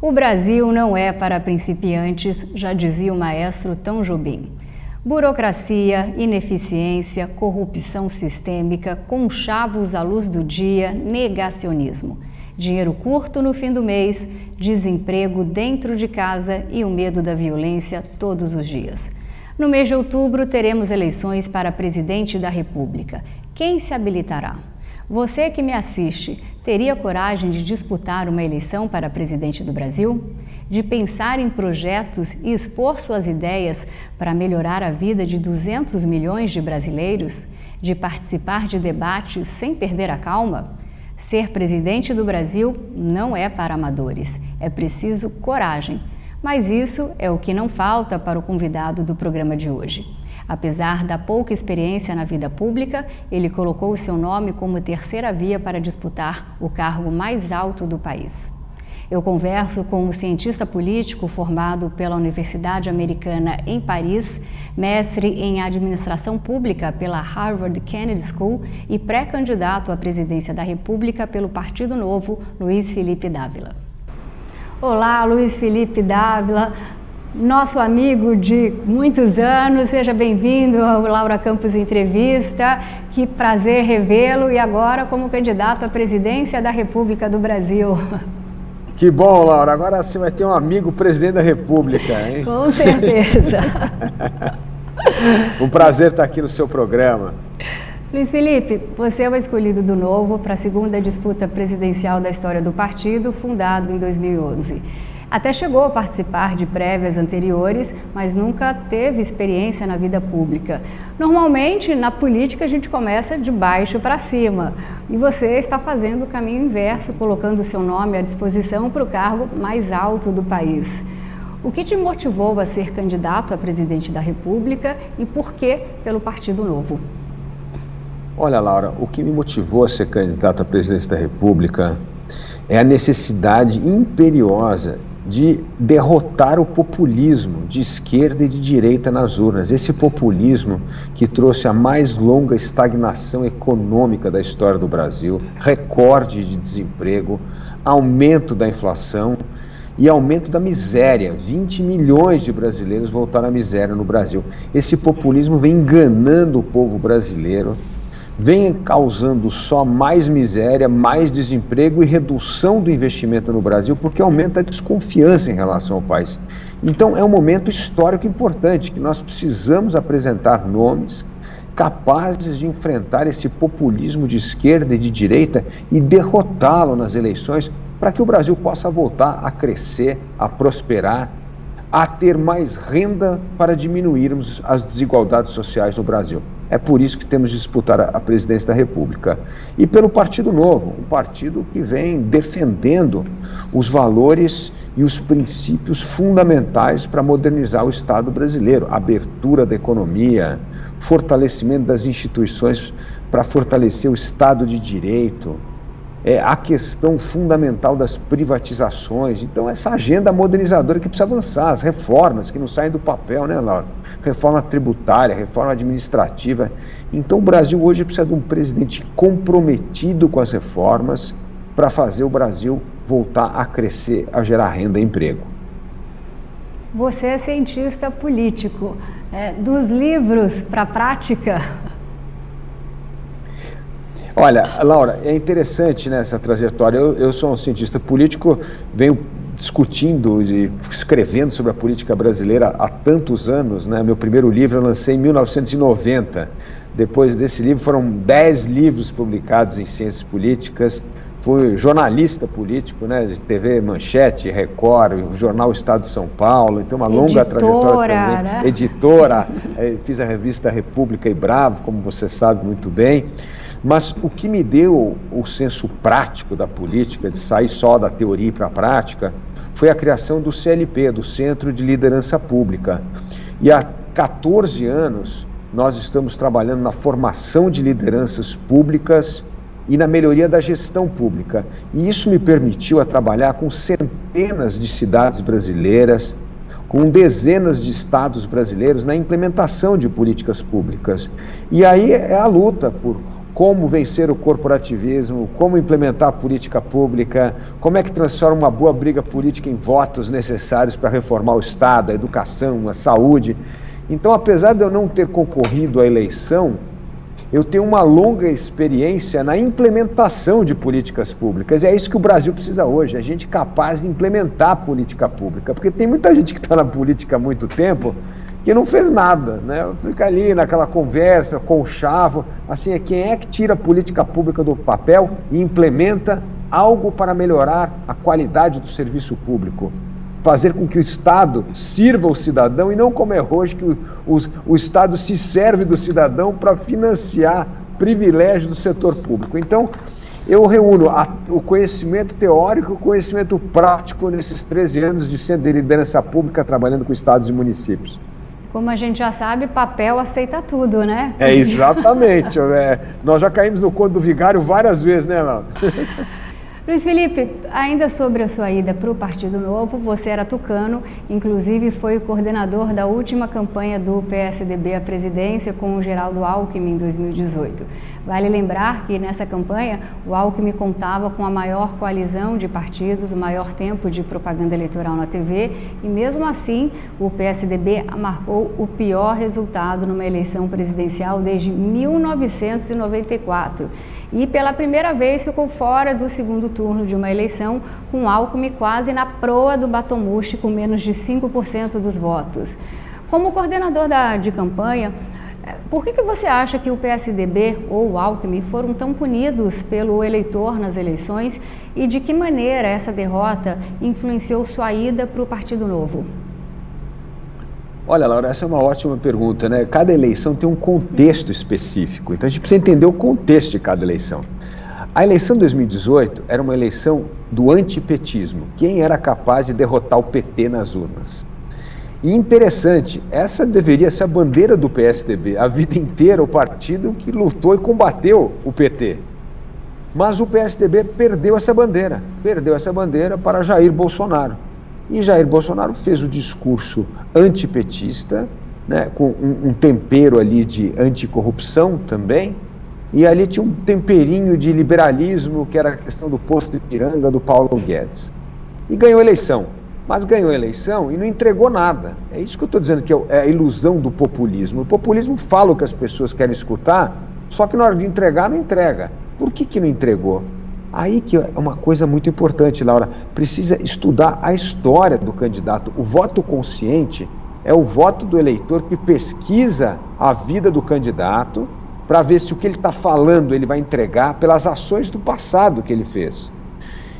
O Brasil não é para principiantes, já dizia o maestro Tom Jobim. Burocracia, ineficiência, corrupção sistêmica, conchavos à luz do dia, negacionismo. Dinheiro curto no fim do mês, desemprego dentro de casa e o medo da violência todos os dias. No mês de outubro, teremos eleições para presidente da República. Quem se habilitará? Você que me assiste, teria coragem de disputar uma eleição para presidente do Brasil? De pensar em projetos e expor suas ideias para melhorar a vida de 200 milhões de brasileiros? De participar de debates sem perder a calma? Ser presidente do Brasil não é para amadores, é preciso coragem. Mas isso é o que não falta para o convidado do programa de hoje. Apesar da pouca experiência na vida pública, ele colocou o seu nome como terceira via para disputar o cargo mais alto do país. Eu converso com um cientista político formado pela Universidade Americana em Paris, mestre em administração pública pela Harvard Kennedy School e pré-candidato à presidência da República pelo Partido Novo, Luiz Felipe Dávila. Olá, Luiz Felipe Dávila, nosso amigo de muitos anos, seja bem-vindo ao Laura Campos Entrevista, que prazer revê-lo e agora como candidato à presidência da República do Brasil. Que bom, Laura, agora você vai ter um amigo presidente da República, hein? Com certeza. Um prazer estar aqui no seu programa. Luiz Felipe, você é o escolhido do Novo para a segunda disputa presidencial da história do partido, fundado em 2011. Até chegou a participar de prévias anteriores, mas nunca teve experiência na vida pública. Normalmente, na política, a gente começa de baixo para cima. E você está fazendo o caminho inverso, colocando seu nome à disposição para o cargo mais alto do país. O que te motivou a ser candidato a presidente da República e por que pelo Partido Novo? Olha, Laura, o que me motivou a ser candidato à presidência da República é a necessidade imperiosa de derrotar o populismo de esquerda e de direita nas urnas. Esse populismo que trouxe a mais longa estagnação econômica da história do Brasil, recorde de desemprego, aumento da inflação e aumento da miséria. 20 milhões de brasileiros voltaram à miséria no Brasil. Esse populismo vem enganando o povo brasileiro, vem causando só mais miséria, mais desemprego e redução do investimento no Brasil, porque aumenta a desconfiança em relação ao país. Então é um momento histórico importante, que nós precisamos apresentar nomes capazes de enfrentar esse populismo de esquerda e de direita e derrotá-lo nas eleições, para que o Brasil possa voltar a crescer, a prosperar, a ter mais renda para diminuirmos as desigualdades sociais no Brasil. É por isso que temos de disputar a presidência da República. E pelo Partido Novo, um partido que vem defendendo os valores e os princípios fundamentais para modernizar o Estado brasileiro. Abertura da economia, fortalecimento das instituições para fortalecer o Estado de Direito, a questão fundamental das privatizações. Então essa agenda modernizadora que precisa avançar, as reformas que não saem do papel, né, Laura? Reforma tributária, reforma administrativa. Então o Brasil hoje precisa de um presidente comprometido com as reformas para fazer o Brasil voltar a crescer, a gerar renda e emprego. Você é cientista político. Dos livros para a prática... Olha, Laura, é interessante, né, essa trajetória. Eu sou um cientista político, venho discutindo e escrevendo sobre a política brasileira há tantos anos, né? Meu primeiro livro eu lancei em 1990. Depois desse livro foram 10 livros publicados em ciências políticas. Fui jornalista político, né, de TV Manchete, Record, o jornal Estado de São Paulo, então uma longa trajetória também. Né? Editora, fiz a revista República e Bravo, como você sabe muito bem. Mas o que me deu o senso prático da política, de sair só da teoria para a prática, foi a criação do CLP, do Centro de Liderança Pública. E há 14 anos nós estamos trabalhando na formação de lideranças públicas e na melhoria da gestão pública. E isso me permitiu trabalhar com centenas de cidades brasileiras, com dezenas de estados brasileiros na implementação de políticas públicas. E aí é a luta por como vencer o corporativismo, como implementar a política pública, como é que transforma uma boa briga política em votos necessários para reformar o Estado, a educação, a saúde. Então, apesar de eu não ter concorrido à eleição, eu tenho uma longa experiência na implementação de políticas públicas. E é isso que o Brasil precisa hoje, a gente capaz de implementar a política pública, porque tem muita gente que está na política há muito tempo que não fez nada, né? Fica ali naquela conversa, conchavo, assim, quem é que tira a política pública do papel e implementa algo para melhorar a qualidade do serviço público? Fazer com que o Estado sirva o cidadão e não como é hoje que o Estado se serve do cidadão para financiar privilégios do setor público. Então, eu reúno o conhecimento teórico e o conhecimento prático nesses 13 anos de liderança pública trabalhando com estados e municípios. Como a gente já sabe, papel aceita tudo, né? Exatamente. Nós já caímos no conto do vigário várias vezes, né, Laura? Luiz Felipe, ainda sobre a sua ida para o Partido Novo, você era tucano, inclusive foi o coordenador da última campanha do PSDB à presidência com o Geraldo Alckmin em 2018. Vale lembrar que nessa campanha o Alckmin contava com a maior coalizão de partidos, o maior tempo de propaganda eleitoral na TV e mesmo assim o PSDB marcou o pior resultado numa eleição presidencial desde 1994 e pela primeira vez ficou fora do segundo turno de uma eleição com Alckmin quase na proa do batomuxe com menos de 5% dos votos. Como coordenador de campanha, por que você acha que o PSDB ou o Alckmin foram tão punidos pelo eleitor nas eleições e de que maneira essa derrota influenciou sua ida para o Partido Novo? Olha, Laura, essa é uma ótima pergunta, né? Cada eleição tem um contexto específico, então a gente precisa entender o contexto de cada eleição. A eleição de 2018 era uma eleição do antipetismo, quem era capaz de derrotar o PT nas urnas. E interessante, essa deveria ser a bandeira do PSDB, a vida inteira o partido que lutou e combateu o PT. Mas o PSDB perdeu essa bandeira para Jair Bolsonaro. E Jair Bolsonaro fez o discurso antipetista, né, com um tempero ali de anticorrupção também, e ali tinha um temperinho de liberalismo, que era a questão do posto de Ipiranga, do Paulo Guedes. E ganhou a eleição, mas ganhou a eleição e não entregou nada. É isso que eu estou dizendo, que é a ilusão do populismo. O populismo fala o que as pessoas querem escutar, só que na hora de entregar, não entrega. Por que não entregou? Aí que é uma coisa muito importante, Laura, precisa estudar a história do candidato. O voto consciente é o voto do eleitor que pesquisa a vida do candidato para ver se o que ele está falando ele vai entregar pelas ações do passado que ele fez.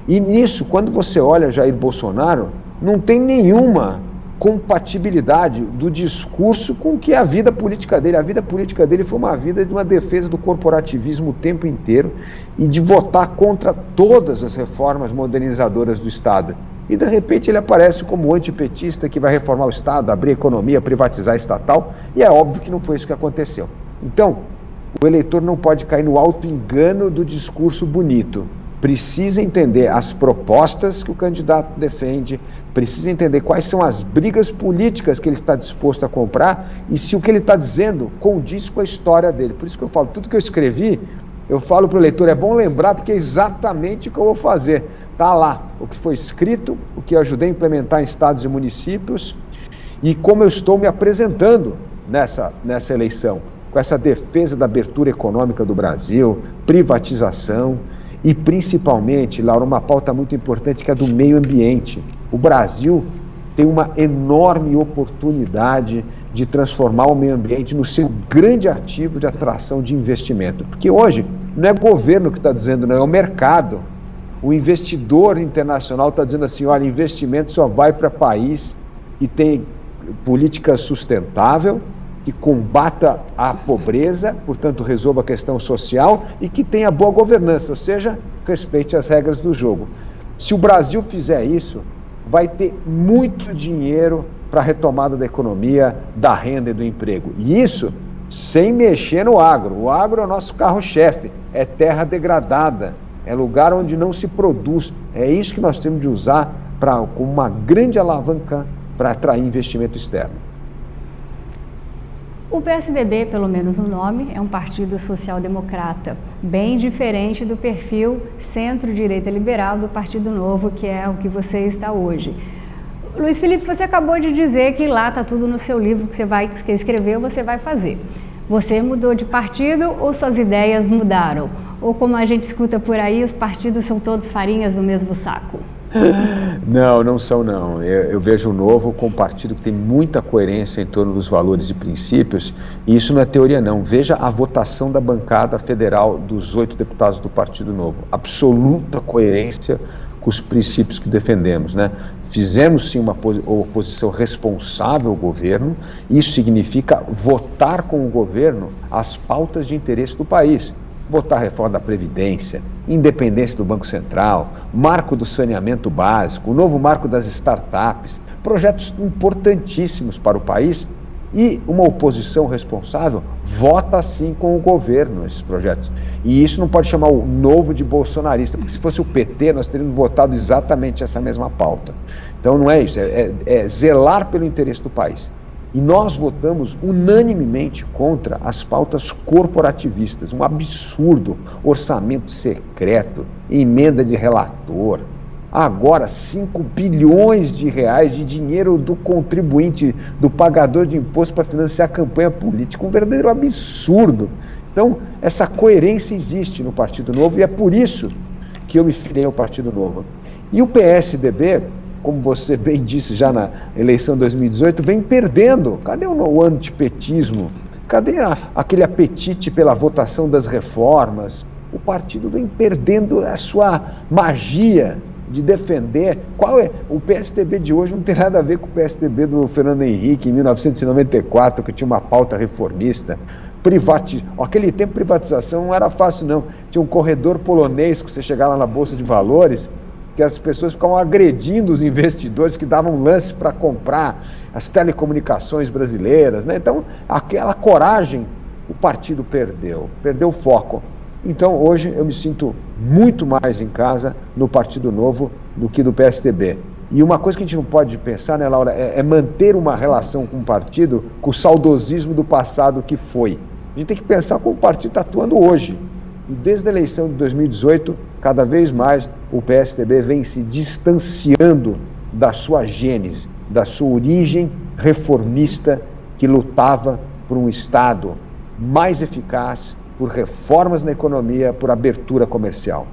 E nisso, quando você olha Jair Bolsonaro, não tem nenhuma compatibilidade do discurso com o que é a vida política dele. A vida política dele foi uma vida de uma defesa do corporativismo o tempo inteiro e de votar contra todas as reformas modernizadoras do Estado. E de repente ele aparece como antipetista que vai reformar o Estado, abrir a economia, privatizar a estatal, e é óbvio que não foi isso que aconteceu. Então, o eleitor não pode cair no auto-engano do discurso bonito. Precisa entender as propostas que o candidato defende, precisa entender quais são as brigas políticas que ele está disposto a comprar e se o que ele está dizendo condiz com a história dele. Por isso que eu falo, tudo que eu escrevi, eu falo para o eleitor, é bom lembrar porque é exatamente o que eu vou fazer. Está lá o que foi escrito, o que eu ajudei a implementar em estados e municípios e como eu estou me apresentando nessa eleição, com essa defesa da abertura econômica do Brasil, privatização, e principalmente, Laura, uma pauta muito importante que é do meio ambiente. O Brasil tem uma enorme oportunidade de transformar o meio ambiente no seu grande ativo de atração de investimento. Porque hoje não é governo que está dizendo, não, é o mercado. O investidor internacional está dizendo assim, olha, investimento só vai para país que tem política sustentável, que combata a pobreza, portanto resolva a questão social e que tenha boa governança, ou seja, respeite as regras do jogo. Se o Brasil fizer isso, vai ter muito dinheiro para a retomada da economia, da renda e do emprego. E isso sem mexer no agro. O agro é o nosso carro-chefe, é terra degradada, é lugar onde não se produz. É isso que nós temos de usar como uma grande alavanca para atrair investimento externo. O PSDB, pelo menos no nome, é um partido social-democrata, bem diferente do perfil centro-direita liberal do Partido Novo, que é o que você está hoje. Luiz Felipe, você acabou de dizer que lá está tudo no seu livro, que escreveu, você vai fazer. Você mudou de partido ou suas ideias mudaram? Ou como a gente escuta por aí, os partidos são todos farinhas do mesmo saco? Não são não. Eu vejo o Novo como um partido que tem muita coerência em torno dos valores e princípios, e isso não é teoria não. Veja a votação da bancada federal dos 8 deputados do Partido Novo. Absoluta coerência com os princípios que defendemos, né? Fizemos sim uma oposição responsável ao governo. Isso significa votar com o governo as pautas de interesse do país. Votar a reforma da Previdência, independência do Banco Central, marco do saneamento básico, o novo marco das startups, projetos importantíssimos para o país, e uma oposição responsável vota sim com o governo esses projetos. E isso não pode chamar o Novo de bolsonarista, porque se fosse o PT nós teríamos votado exatamente essa mesma pauta. Então não é isso, é zelar pelo interesse do país. E nós votamos unanimemente contra as pautas corporativistas, um absurdo, orçamento secreto, emenda de relator. Agora, 5 bilhões de reais de dinheiro do contribuinte, do pagador de imposto para financiar a campanha política, um verdadeiro absurdo. Então, essa coerência existe no Partido Novo e é por isso que eu me filiei ao Partido Novo. E o PSDB, como você bem disse já na eleição de 2018, vem perdendo. Cadê o antipetismo? Cadê aquele apetite pela votação das reformas? O partido vem perdendo a sua magia de defender. O PSDB de hoje não tem nada a ver com o PSDB do Fernando Henrique, em 1994, que tinha uma pauta reformista. Aquele tempo, privatização não era fácil, não. Tinha um corredor polonês, que você chegava lá na Bolsa de Valores, que as pessoas ficavam agredindo os investidores que davam lance para comprar as telecomunicações brasileiras, né? Então, aquela coragem o partido perdeu o foco. Então, hoje eu me sinto muito mais em casa no Partido Novo do que do PSDB. E uma coisa que a gente não pode pensar, né, Laura, é manter uma relação com o partido com o saudosismo do passado que foi. A gente tem que pensar como o partido está atuando hoje. E desde a eleição de 2018, cada vez mais o PSDB vem se distanciando da sua gênese, da sua origem reformista que lutava por um Estado mais eficaz, por reformas na economia, por abertura comercial.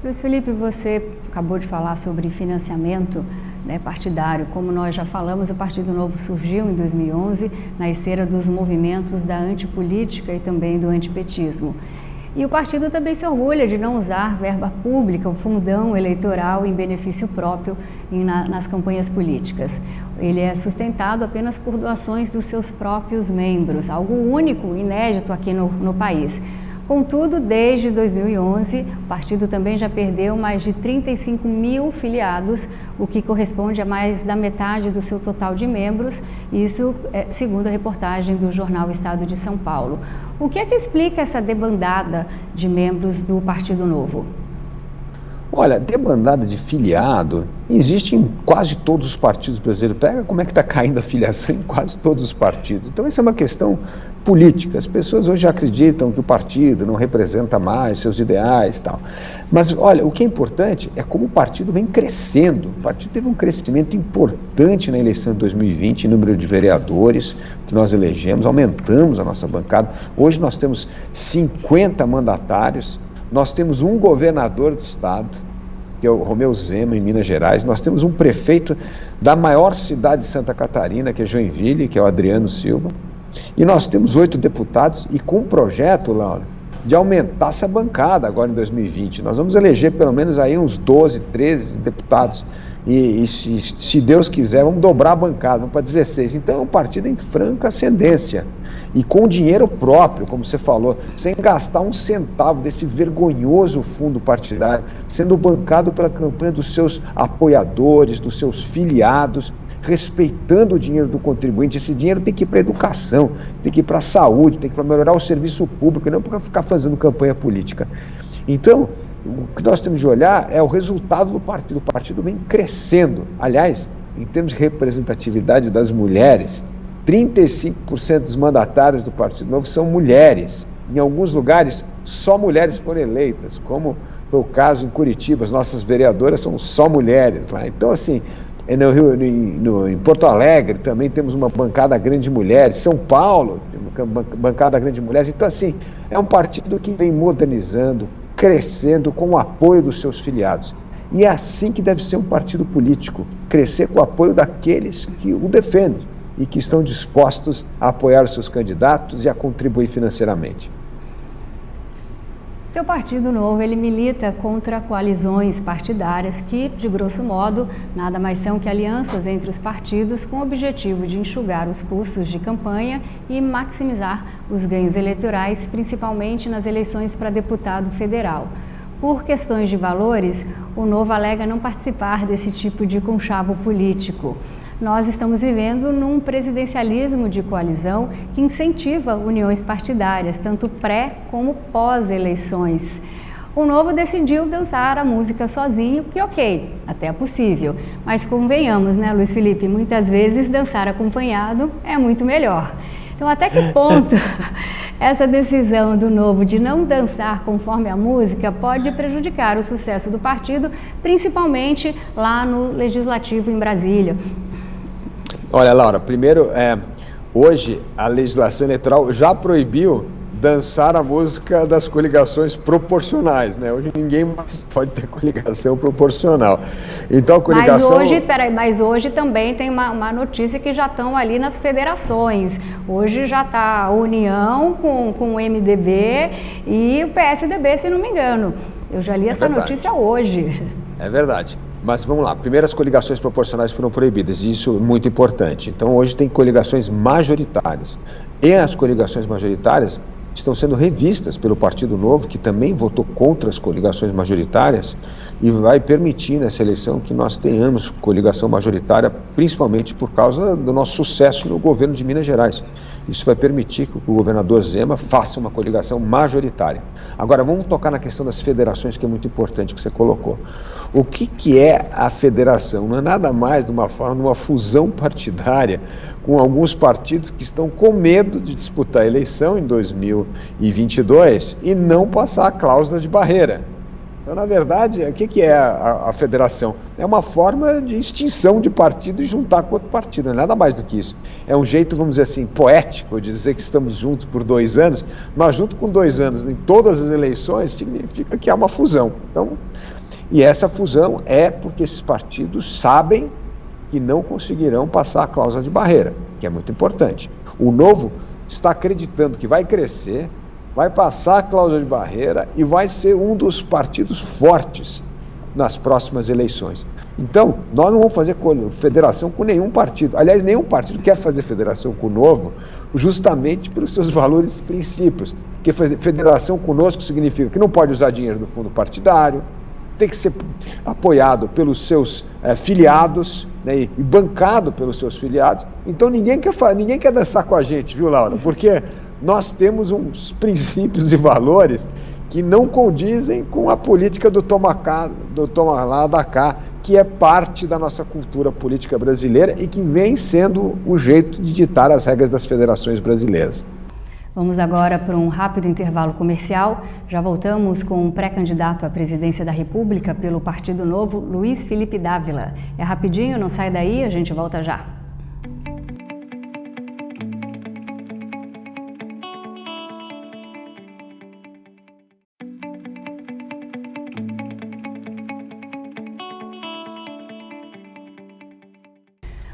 Luiz Felipe, você acabou de falar sobre financiamento, né, partidário. Como nós já falamos, o Partido Novo surgiu em 2011 na esteira dos movimentos da antipolítica e também do antipetismo. E o partido também se orgulha de não usar verba pública, o fundão eleitoral em benefício próprio nas campanhas políticas. Ele é sustentado apenas por doações dos seus próprios membros, algo único, inédito aqui no país. Contudo, desde 2011, o partido também já perdeu mais de 35 mil filiados, o que corresponde a mais da metade do seu total de membros, isso segundo a reportagem do jornal Estado de São Paulo. O que é que explica essa debandada de membros do Partido Novo? Olha, debandada de filiado existe em quase todos os partidos brasileiros. Pega como é que está caindo a filiação em quase todos os partidos. Então, essa é uma questão política. As pessoas hoje acreditam que o partido não representa mais seus ideais e tal. Mas, olha, o que é importante é como o partido vem crescendo. O partido teve um crescimento importante na eleição de 2020, em número de vereadores que nós elegemos, aumentamos a nossa bancada. Hoje nós temos 50 mandatários. Nós temos um governador do estado, que é o Romeu Zema, em Minas Gerais. Nós temos um prefeito da maior cidade de Santa Catarina, que é Joinville, que é o Adriano Silva. E nós temos 8 deputados e com um projeto, Laura, de aumentar essa bancada agora em 2020. Nós vamos eleger pelo menos aí uns 12, 13 deputados. E se Deus quiser, vamos dobrar a bancada, vamos para 16. Então é um partido em franca ascendência. E com dinheiro próprio, como você falou, sem gastar um centavo desse vergonhoso fundo partidário, sendo bancado pela campanha dos seus apoiadores, dos seus filiados, respeitando o dinheiro do contribuinte. Esse dinheiro tem que ir para a educação, tem que ir para a saúde, tem que ir para melhorar o serviço público, não para ficar fazendo campanha política. Então, o que nós temos de olhar é o resultado do partido. O partido vem crescendo. Aliás, em termos de representatividade das mulheres, 35% dos mandatários do Partido Novo são mulheres. Em alguns lugares, só mulheres foram eleitas, como foi o caso em Curitiba, as nossas vereadoras são só mulheres lá. Então, assim, em Porto Alegre também temos uma bancada grande de mulheres, São Paulo tem uma bancada grande de mulheres. Então, assim, é um partido que vem modernizando, crescendo com o apoio dos seus filiados. E é assim que deve ser um partido político, crescer com o apoio daqueles que o defendem e que estão dispostos a apoiar os seus candidatos e a contribuir financeiramente. Seu Partido Novo, ele milita contra coalizões partidárias que, de grosso modo, nada mais são que alianças entre os partidos com o objetivo de enxugar os custos de campanha e maximizar os ganhos eleitorais, principalmente nas eleições para deputado federal. Por questões de valores, o Novo alega não participar desse tipo de conchavo político. Nós estamos vivendo num presidencialismo de coalizão que incentiva uniões partidárias, tanto pré como pós-eleições. O Novo decidiu dançar a música sozinho, que ok, até é possível. Mas convenhamos, né, Luiz Felipe? Muitas vezes dançar acompanhado é muito melhor. Então, até que ponto essa decisão do Novo de não dançar conforme a música pode prejudicar o sucesso do partido, principalmente lá no Legislativo em Brasília? Olha, Laura, primeiro, hoje a legislação eleitoral já proibiu dançar a música das coligações proporcionais, né? Hoje ninguém mais pode ter coligação proporcional. Então a coligação... Mas hoje também tem uma notícia que já estão ali nas federações. Hoje já está a União com o MDB e o PSDB, se não me engano. Eu já li essa notícia hoje. É verdade. Mas vamos lá, primeiro as coligações proporcionais foram proibidas, e isso é muito importante. Então hoje tem coligações majoritárias. E as coligações majoritárias estão sendo revistas pelo Partido Novo, que também votou contra as coligações majoritárias, e vai permitir nessa eleição que nós tenhamos coligação majoritária, principalmente por causa do nosso sucesso no governo de Minas Gerais. Isso vai permitir que o governador Zema faça uma coligação majoritária. Agora, vamos tocar na questão das federações, que é muito importante que você colocou. O que é a federação? Não é nada mais de uma forma de uma fusão partidária com alguns partidos que estão com medo de disputar a eleição em 2022 e não passar a cláusula de barreira. Então, na verdade, o que é a federação? É uma forma de extinção de partido e juntar com outro partido, não é nada mais do que isso. É um jeito, vamos dizer assim, poético de dizer que estamos juntos por 2 anos, mas junto com 2 anos em todas as eleições significa que há uma fusão. Então, e essa fusão é porque esses partidos sabem que não conseguirão passar a cláusula de barreira, que é muito importante. O Novo está acreditando que vai crescer, vai passar a cláusula de barreira e vai ser um dos partidos fortes nas próximas eleições. Então, nós não vamos fazer federação com nenhum partido. Aliás, nenhum partido quer fazer federação com o Novo, justamente pelos seus valores e princípios. Porque federação conosco significa que não pode usar dinheiro do fundo partidário, tem que ser apoiado pelos seus filiados, né, e bancado pelos seus filiados. Então, ninguém quer dançar com a gente, viu, Laura? Porque nós temos uns princípios e valores que não condizem com a política do toma lá, da cá, que é parte da nossa cultura política brasileira e que vem sendo o jeito de ditar as regras das federações brasileiras. Vamos agora para um rápido intervalo comercial. Já voltamos com o pré-candidato à presidência da República pelo Partido Novo, Luiz Felipe Dávila. É rapidinho, não sai daí, a gente volta já.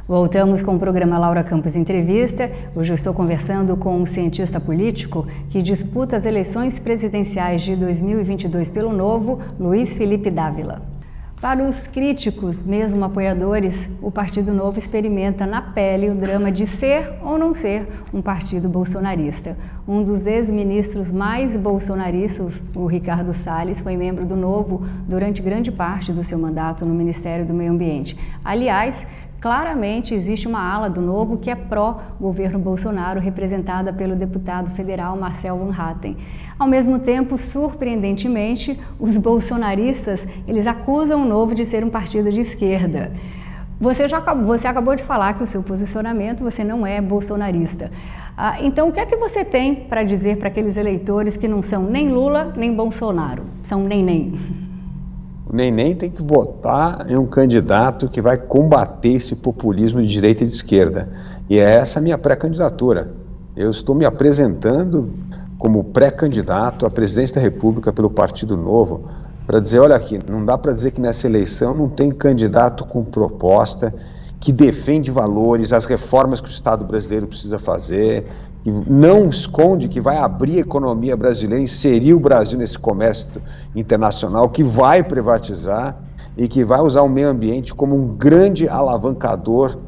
Voltamos com o programa Laura Campos Entrevista. Hoje eu estou conversando com um cientista político que disputa as eleições presidenciais de 2022 pelo Novo, Luiz Felipe Dávila. Para os críticos, mesmo apoiadores, o Partido Novo experimenta na pele o drama de ser ou não ser um partido bolsonarista. Um dos ex-ministros mais bolsonaristas, o Ricardo Salles, foi membro do Novo durante grande parte do seu mandato no Ministério do Meio Ambiente. Aliás, claramente existe uma ala do Novo que é pró-governo Bolsonaro, representada pelo deputado federal Marcel Van Hatten. Ao mesmo tempo, surpreendentemente, os bolsonaristas, eles acusam o Novo de ser um partido de esquerda. Você acabou de falar que o seu posicionamento, você não é bolsonarista. Então, o que é que você tem para dizer para aqueles eleitores que não são nem Lula, nem Bolsonaro? São nem. O neném tem que votar em um candidato que vai combater esse populismo de direita e de esquerda. E é essa a minha pré-candidatura. Eu estou me apresentando como pré-candidato à presidência da República pelo Partido Novo, para dizer, olha aqui, não dá para dizer que nessa eleição não tem candidato com proposta, que defende valores, as reformas que o Estado brasileiro precisa fazer, que não esconde que vai abrir a economia brasileira, inserir o Brasil nesse comércio internacional, que vai privatizar e que vai usar o meio ambiente como um grande alavancador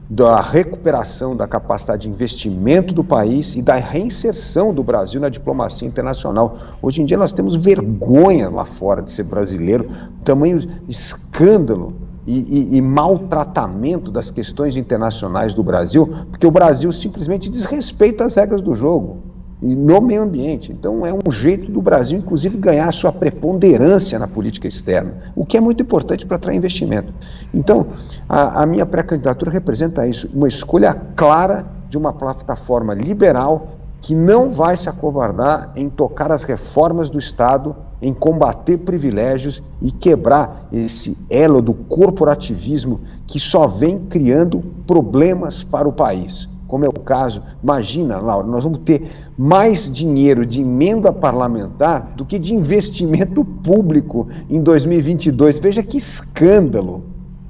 da recuperação da capacidade de investimento do país e da reinserção do Brasil na diplomacia internacional. Hoje em dia nós temos vergonha lá fora de ser brasileiro, tamanho escândalo e maltratamento das questões internacionais do Brasil, porque o Brasil simplesmente desrespeita as regras do jogo e no meio ambiente. Então é um jeito do Brasil, inclusive, ganhar sua preponderância na política externa, o que é muito importante para atrair investimento. Então, a minha pré-candidatura representa isso, uma escolha clara de uma plataforma liberal que não vai se acovardar em tocar as reformas do Estado, em combater privilégios e quebrar esse elo do corporativismo que só vem criando problemas para o país. Como é o caso, imagina, Laura, nós vamos ter mais dinheiro de emenda parlamentar do que de investimento público em 2022. Veja que escândalo.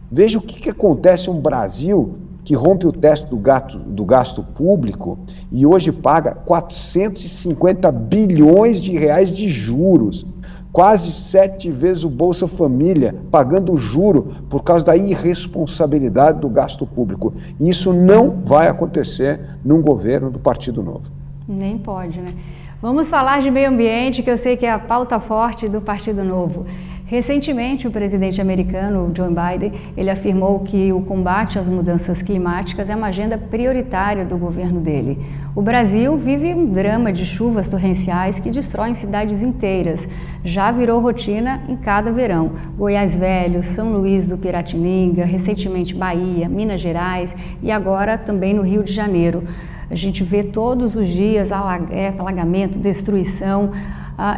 Veja o que acontece em um Brasil que rompe o teto do gasto público e hoje paga 450 bilhões de reais de juros. Quase 7 vezes o Bolsa Família, pagando juro por causa da irresponsabilidade do gasto público. E isso não vai acontecer num governo do Partido Novo. Nem pode, né? Vamos falar de meio ambiente, que eu sei que é a pauta forte do Partido Novo. Recentemente, o presidente americano, Joe Biden, ele afirmou que o combate às mudanças climáticas é uma agenda prioritária do governo dele. O Brasil vive um drama de chuvas torrenciais que destroem cidades inteiras. Já virou rotina em cada verão. Goiás Velho, São Luís do Piratininga, recentemente Bahia, Minas Gerais e agora também no Rio de Janeiro. A gente vê todos os dias alagamento, destruição.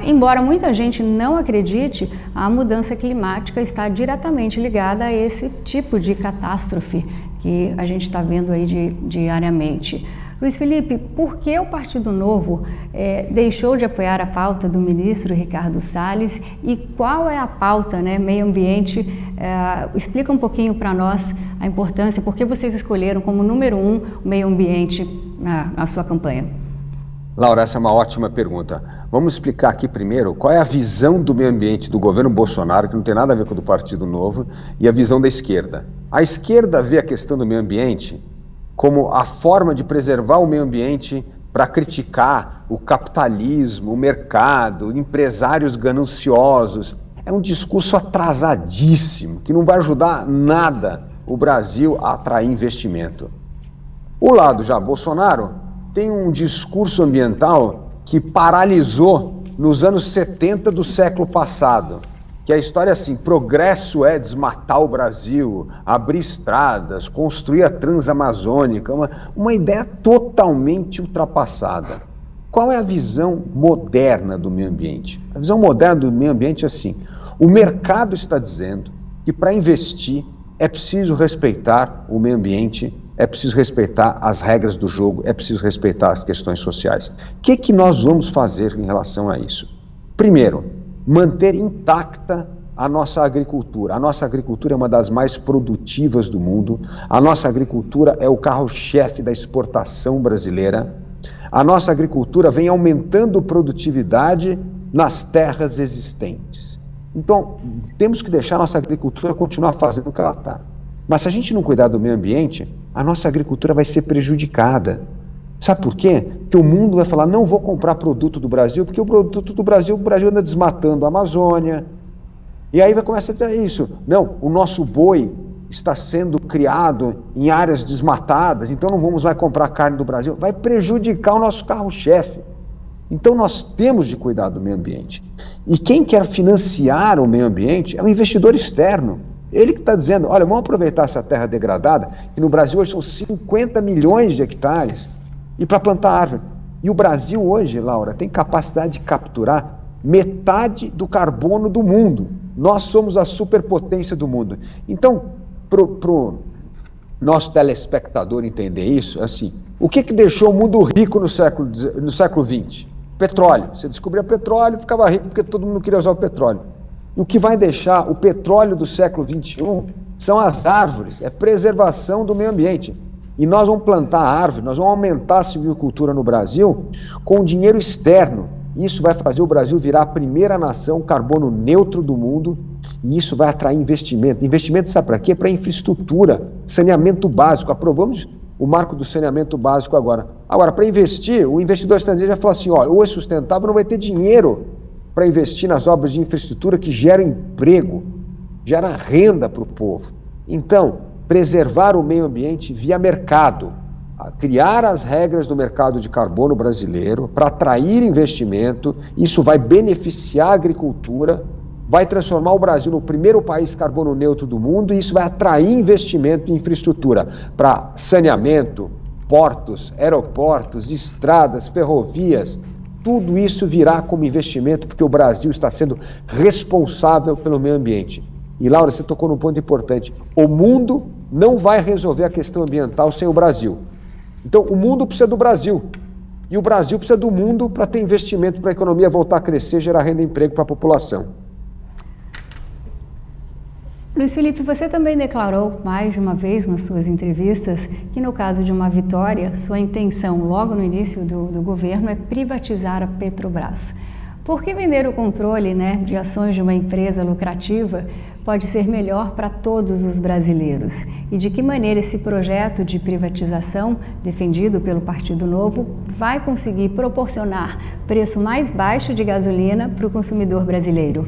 Embora muita gente não acredite, a mudança climática está diretamente ligada a esse tipo de catástrofe que a gente está vendo aí diariamente. Luiz Felipe, por que o Partido Novo deixou de apoiar a pauta do ministro Ricardo Salles e qual é a pauta, né, meio ambiente? Explica um pouquinho para nós a importância, por que vocês escolheram como número 1 o meio ambiente na sua campanha? Laura, essa é uma ótima pergunta. Vamos explicar aqui primeiro qual é a visão do meio ambiente do governo Bolsonaro, que não tem nada a ver com o do Partido Novo, e a visão da esquerda. A esquerda vê a questão do meio ambiente como a forma de preservar o meio ambiente para criticar o capitalismo, o mercado, empresários gananciosos. É um discurso atrasadíssimo, que não vai ajudar nada o Brasil a atrair investimento. O lado já Bolsonaro tem um discurso ambiental que paralisou nos anos 70 do século passado, que a história é assim: progresso é desmatar o Brasil, abrir estradas, construir a Transamazônica, uma ideia totalmente ultrapassada. Qual é a visão moderna do meio ambiente? A visão moderna do meio ambiente é assim: o mercado está dizendo que para investir é preciso respeitar o meio ambiente, é preciso respeitar as regras do jogo, é preciso respeitar as questões sociais. O que nós vamos fazer em relação a isso? Primeiro, manter intacta a nossa agricultura. A nossa agricultura é uma das mais produtivas do mundo. A nossa agricultura é o carro-chefe da exportação brasileira. A nossa agricultura vem aumentando produtividade nas terras existentes. Então, temos que deixar a nossa agricultura continuar fazendo o que ela está. Mas se a gente não cuidar do meio ambiente, a nossa agricultura vai ser prejudicada. Sabe por quê? Porque o mundo vai falar: não vou comprar produto do Brasil, porque o produto do Brasil, o Brasil anda desmatando a Amazônia. E aí vai começar a dizer isso: não, o nosso boi está sendo criado em áreas desmatadas, então não vamos mais comprar carne do Brasil. Vai prejudicar o nosso carro-chefe. Então nós temos de cuidar do meio ambiente. E quem quer financiar o meio ambiente é o investidor externo. Ele que está dizendo, olha, vamos aproveitar essa terra degradada, que no Brasil hoje são 50 milhões de hectares, e para plantar árvore. E o Brasil hoje, Laura, tem capacidade de capturar metade do carbono do mundo. Nós somos a superpotência do mundo. Então, para o nosso telespectador entender isso, assim, o que deixou o mundo rico no século XX? Petróleo. Você descobria petróleo e ficava rico porque todo mundo queria usar o petróleo. E o que vai deixar o petróleo do século XXI são as árvores, é preservação do meio ambiente. E nós vamos plantar árvore, nós vamos aumentar a silvicultura no Brasil com dinheiro externo. Isso vai fazer o Brasil virar a primeira nação carbono neutro do mundo, e isso vai atrair investimento. Investimento sabe para quê? Para infraestrutura, saneamento básico. Aprovamos o marco do saneamento básico agora. Agora, para investir, o investidor estrangeiro já fala assim, olha, ou é sustentável, não vai ter dinheiro para investir nas obras de infraestrutura que geram emprego, gera renda para o povo. Então, preservar o meio ambiente via mercado, criar as regras do mercado de carbono brasileiro para atrair investimento, isso vai beneficiar a agricultura, vai transformar o Brasil no primeiro país carbono neutro do mundo, e isso vai atrair investimento em infraestrutura para saneamento, portos, aeroportos, estradas, ferrovias. Tudo isso virá como investimento porque o Brasil está sendo responsável pelo meio ambiente. E, Laura, você tocou num ponto importante. O mundo não vai resolver a questão ambiental sem o Brasil. Então, o mundo precisa do Brasil. E o Brasil precisa do mundo para ter investimento, para a economia voltar a crescer, gerar renda e emprego para a população. Luiz Felipe, você também declarou mais de uma vez nas suas entrevistas que no caso de uma vitória, sua intenção logo no início do governo é privatizar a Petrobras. Por que vender o controle, de ações de uma empresa lucrativa pode ser melhor para todos os brasileiros? E de que maneira esse projeto de privatização, defendido pelo Partido Novo, vai conseguir proporcionar preço mais baixo de gasolina para o consumidor brasileiro?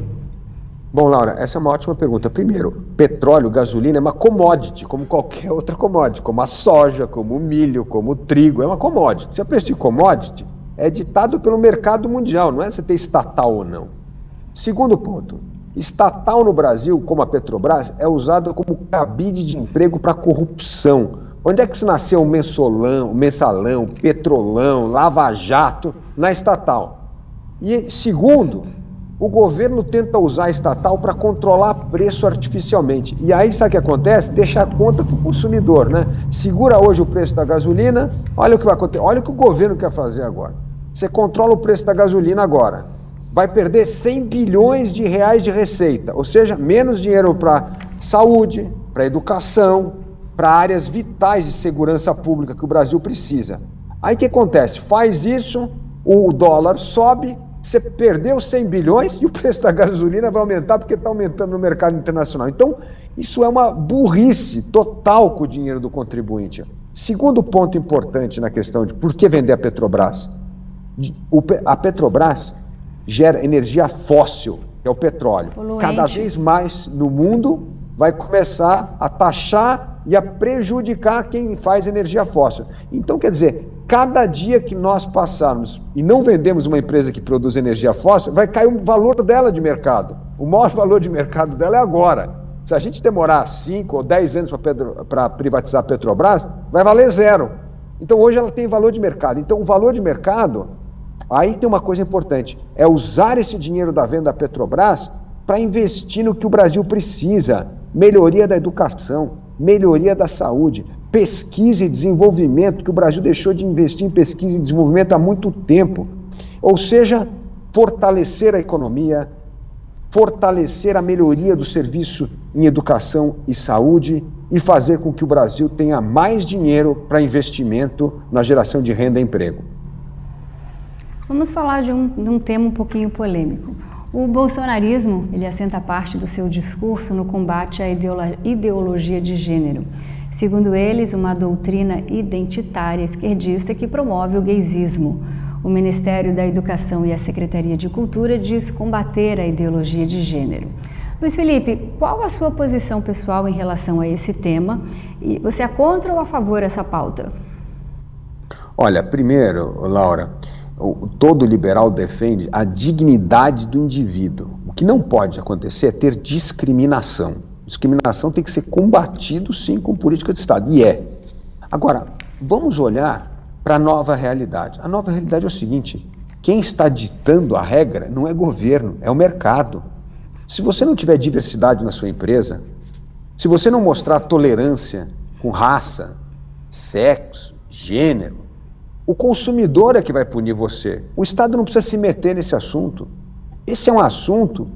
Bom, Laura, essa é uma ótima pergunta. Primeiro, petróleo, gasolina é uma commodity, como qualquer outra commodity, como a soja, como o milho, como o trigo, é uma commodity. Se o preço de commodity é ditado pelo mercado mundial, não é você ter estatal ou não. Segundo ponto, estatal no Brasil, como a Petrobras, é usada como cabide de emprego para corrupção. Onde é que se nasceu o mensalão, petrolão, lava-jato? Na estatal. E segundo, o governo tenta usar a estatal para controlar preço artificialmente. E aí, sabe o que acontece? Deixa a conta para o consumidor, Segura hoje o preço da gasolina, olha o que vai acontecer, olha o que o governo quer fazer agora. Você controla o preço da gasolina agora, vai perder 100 bilhões de reais de receita, ou seja, menos dinheiro para saúde, para educação, para áreas vitais de segurança pública que o Brasil precisa. Aí o que acontece? Faz isso, o dólar sobe, você perdeu 100 bilhões e o preço da gasolina vai aumentar porque está aumentando no mercado internacional. Então, isso é uma burrice total com o dinheiro do contribuinte. Segundo ponto importante na questão de por que vender a Petrobras. A Petrobras gera energia fóssil, que é o petróleo. Poluente. Cada vez mais no mundo vai começar a taxar e a prejudicar quem faz energia fóssil. Então, quer dizer, cada dia que nós passarmos e não vendemos uma empresa que produz energia fóssil, vai cair o valor dela de mercado. O maior valor de mercado dela é agora. Se a gente demorar 5 ou 10 anos para privatizar a Petrobras, vai valer zero. Então hoje ela tem valor de mercado. Então o valor de mercado, aí tem uma coisa importante, é usar esse dinheiro da venda da Petrobras para investir no que o Brasil precisa. Melhoria da educação, melhoria da saúde, pesquisa e desenvolvimento, que o Brasil deixou de investir em pesquisa e desenvolvimento há muito tempo. Ou seja, fortalecer a economia, fortalecer a melhoria do serviço em educação e saúde e fazer com que o Brasil tenha mais dinheiro para investimento na geração de renda e emprego. Vamos falar de um tema um pouquinho polêmico. O bolsonarismo, ele assenta parte do seu discurso no combate à ideologia de gênero. Segundo eles, uma doutrina identitária esquerdista que promove o gaysismo. O Ministério da Educação e a Secretaria de Cultura diz combater a ideologia de gênero. Luiz Felipe, qual a sua posição pessoal em relação a esse tema? E você é contra ou a favor dessa pauta? Olha, primeiro, Laura, todo liberal defende a dignidade do indivíduo. O que não pode acontecer é ter discriminação. Discriminação tem que ser combatido, sim, com política de Estado. E é. Agora, vamos olhar para a nova realidade. A nova realidade é o seguinte: quem está ditando a regra não é governo, é o mercado. Se você não tiver diversidade na sua empresa, se você não mostrar tolerância com raça, sexo, gênero, o consumidor é que vai punir você. O Estado não precisa se meter nesse assunto. Esse é um assunto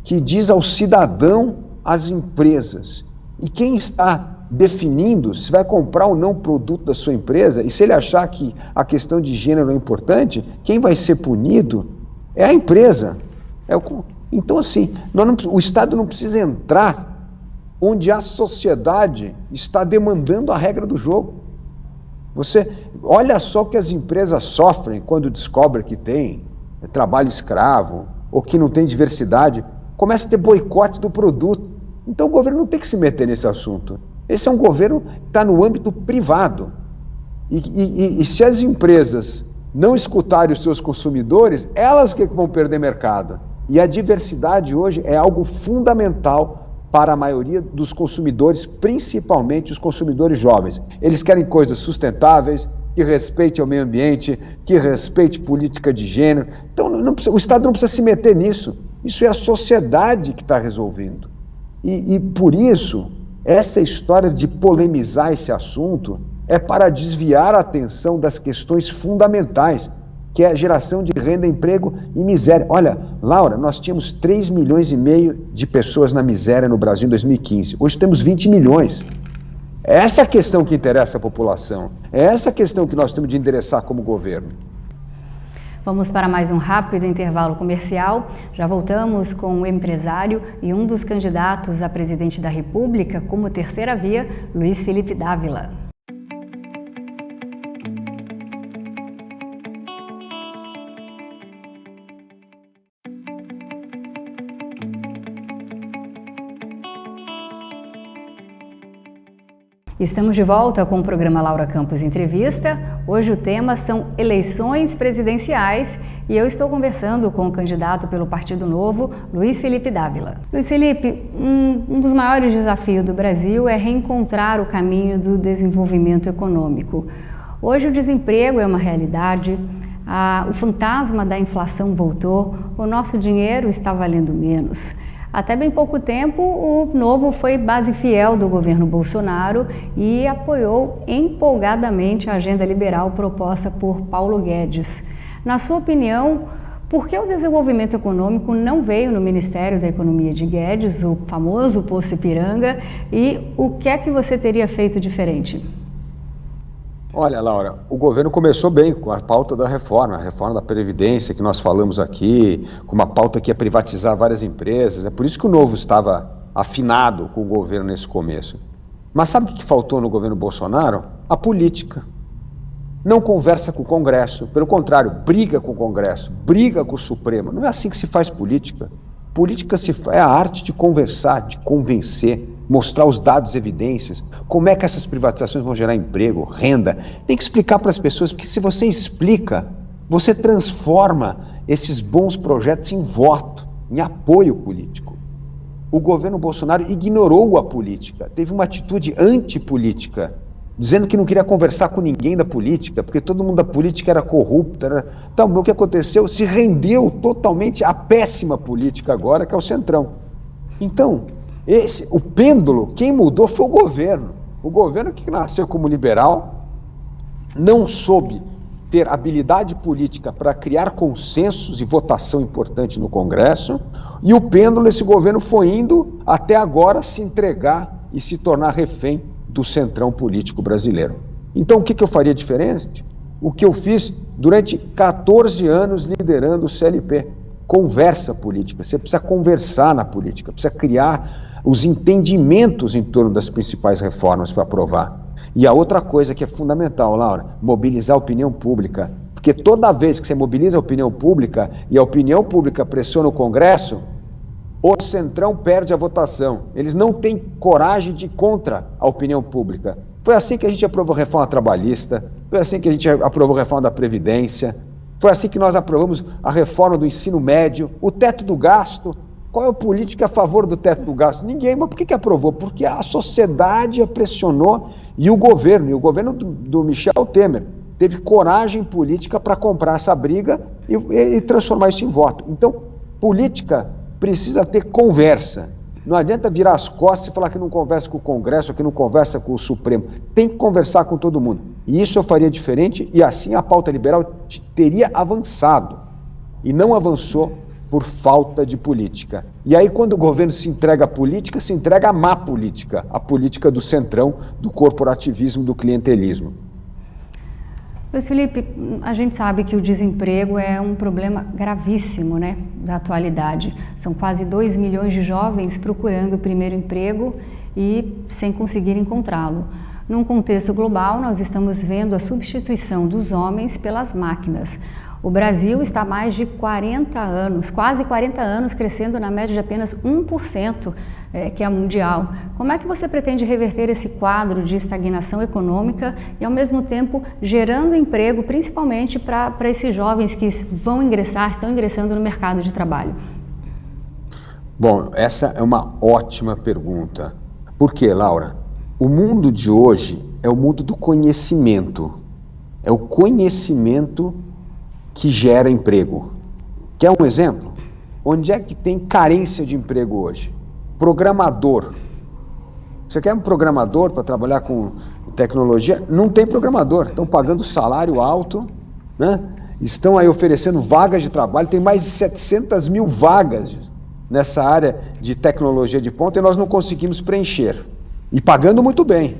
que diz ao cidadão, às empresas. E quem está definindo se vai comprar ou não o produto da sua empresa, e se ele achar que a questão de gênero é importante, quem vai ser punido é a empresa. Então, assim, o Estado não precisa entrar onde a sociedade está demandando a regra do jogo. Você olha só o que as empresas sofrem quando descobrem que tem trabalho escravo ou que não tem diversidade. Começa a ter boicote do produto. Então o governo não tem que se meter nesse assunto. Esse é um governo que está no âmbito privado. E se as empresas não escutarem os seus consumidores, elas que vão perder mercado. E a diversidade hoje é algo fundamental para a maioria dos consumidores, principalmente os consumidores jovens. Eles querem coisas sustentáveis, que respeitem o meio ambiente, que respeite política de gênero. Então o Estado não precisa se meter nisso. Isso é a sociedade que está resolvendo. E por isso, essa história de polemizar esse assunto é para desviar a atenção das questões fundamentais, que é a geração de renda, emprego e miséria. Olha, Laura, nós tínhamos 3,5 milhões de pessoas na miséria no Brasil em 2015. Hoje temos 20 milhões. É essa a questão que interessa a população. É essa a questão que nós temos de endereçar como governo. Vamos para mais um rápido intervalo comercial. Já voltamos com o empresário e um dos candidatos a presidente da República como terceira via, Luiz Felipe Dávila. Estamos de volta com o programa Laura Campos Entrevista. Hoje o tema são eleições presidenciais e eu estou conversando com o candidato pelo Partido Novo, Luiz Felipe Dávila. Luiz Felipe, um dos maiores desafios do Brasil é reencontrar o caminho do desenvolvimento econômico. Hoje o desemprego é uma realidade, o fantasma da inflação voltou, o nosso dinheiro está valendo menos. Até bem pouco tempo, o Novo foi base fiel do governo Bolsonaro e apoiou empolgadamente a agenda liberal proposta por Paulo Guedes. Na sua opinião, por que o desenvolvimento econômico não veio no Ministério da Economia de Guedes, o famoso Poço Ipiranga, e o que é que você teria feito diferente? Olha, Laura, o governo começou bem com a pauta da reforma, a reforma da Previdência que nós falamos aqui, com uma pauta que ia privatizar várias empresas. É por isso que o Novo estava afinado com o governo nesse começo. Mas sabe o que faltou no governo Bolsonaro? A política. Não conversa com o Congresso, pelo contrário, briga com o Congresso, briga com o Supremo. Não é assim que se faz política. Política é a arte de conversar, de convencer, mostrar os dados, evidências, como é que essas privatizações vão gerar emprego, renda. Tem que explicar para as pessoas, porque se você explica, você transforma esses bons projetos em voto, em apoio político. O governo Bolsonaro ignorou a política, teve uma atitude antipolítica, dizendo que não queria conversar com ninguém da política, porque todo mundo da política era corrupto. Então, o que aconteceu? Se rendeu totalmente à péssima política agora, que é o Centrão. Então, o pêndulo, quem mudou foi o governo. O governo que nasceu como liberal, não soube ter habilidade política para criar consensos e votação importante no Congresso, e o pêndulo, esse governo foi indo até agora se entregar e se tornar refém do centrão político brasileiro. Então, o que eu faria diferente? O que eu fiz durante 14 anos liderando o CLP. Conversa política. Você precisa conversar na política, precisa criar os entendimentos em torno das principais reformas para aprovar. E a outra coisa que é fundamental, Laura, mobilizar a opinião pública. Porque toda vez que você mobiliza a opinião pública e a opinião pública pressiona o Congresso, o Centrão perde a votação. Eles não têm coragem de ir contra a opinião pública. Foi assim que a gente aprovou a reforma trabalhista, foi assim que a gente aprovou a reforma da Previdência, foi assim que nós aprovamos a reforma do ensino médio, o teto do gasto. Qual é o político que é a favor do teto do gasto? Ninguém. Mas por que aprovou? Porque a sociedade a pressionou e o governo do Michel Temer teve coragem política para comprar essa briga e transformar isso em voto. Então, política precisa ter conversa. Não adianta virar as costas e falar que não conversa com o Congresso, que não conversa com o Supremo. Tem que conversar com todo mundo. E isso eu faria diferente e assim a pauta liberal teria avançado. E não avançou por falta de política. E aí quando o governo se entrega à política, se entrega à má política, a política do centrão, do corporativismo, do clientelismo. Luiz Felipe, a gente sabe que o desemprego é um problema gravíssimo, né, da atualidade. São quase 2 milhões de jovens procurando o primeiro emprego e sem conseguir encontrá-lo. Num contexto global, nós estamos vendo a substituição dos homens pelas máquinas. O Brasil está há mais de 40 anos, quase 40 anos, crescendo na média de apenas 1%, que é a mundial. Como é que você pretende reverter esse quadro de estagnação econômica e, ao mesmo tempo, gerando emprego, principalmente para esses jovens que estão ingressando no mercado de trabalho? Bom, essa é uma ótima pergunta. Por quê, Laura? O mundo de hoje é o mundo do conhecimento. É o conhecimento que gera emprego. Quer um exemplo? Onde é que tem carência de emprego hoje? Programador. Você quer um programador para trabalhar com tecnologia? Não tem programador. Estão pagando salário alto, né? Estão aí oferecendo vagas de trabalho. Tem mais de 700 mil vagas nessa área de tecnologia de ponta e nós não conseguimos preencher. E pagando muito bem.